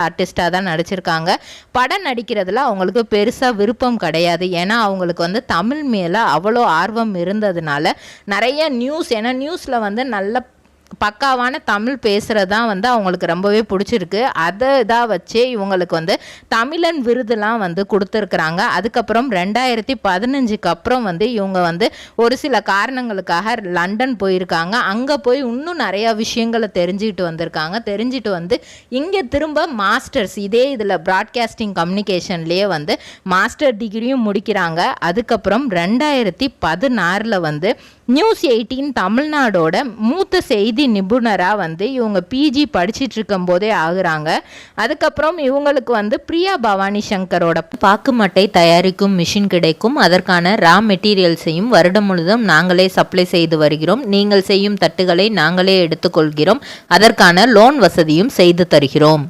ஆர்டிஸ்டாக தான் நடிச்சிருக்காங்க. படம் நடிக்கிறதுல அவங்களுக்கு பெருசாக விருப்பம் கிடையாது. ஏன்னா அவங்களுக்கு வந்து தமிழ் மேலே அவ்வளோ ஆர்வம் இருந்ததுனால நிறைய ஏன்னா நியூஸில் வந்து நல்ல பக்காவான தமிழ் பேசுகிறது தான் வந்து அவங்களுக்கு ரொம்பவே பிடிச்சிருக்கு. அதை இதாக வச்சே இவங்களுக்கு வந்து தமிழன் விருதுலாம் வந்து கொடுத்துருக்குறாங்க. அதுக்கப்புறம் 2015 அப்புறம் வந்து இவங்க வந்து ஒரு சில காரணங்களுக்காக லண்டன் போயிருக்காங்க. அங்கே போய் இன்னும் நிறையா விஷயங்களை தெரிஞ்சுட்டு வந்து இங்கே திரும்ப மாஸ்டர்ஸ் இதே இதில் ப்ராட்காஸ்டிங் கம்யூனிகேஷன்லேயே வந்து மாஸ்டர் டிகிரியும் முடிக்கிறாங்க. அதுக்கப்புறம் 2016 வந்து நியூஸ் 18 தமிழ்நாடோட மூத்த செய்தி நிபுணராக வந்து இவங்க பிஜி படிச்சுட்டு இருக்கும் போதே ஆகுறாங்க. அதுக்கப்புறம் இவங்களுக்கு வந்து பிரியா பவானி சங்கரோட பாக்குமட்டை தயாரிக்கும் மிஷின் கிடைக்கும். அதற்கான ரா மெட்டீரியல்ஸையும் வருடம் முழுதும் நாங்களே சப்ளை செய்து வருகிறோம். நீங்கள் செய்யும் தட்டுகளை நாங்களே எடுத்துக்கொள்கிறோம். அதற்கான லோன் வசதியும் செய்து தருகிறோம்.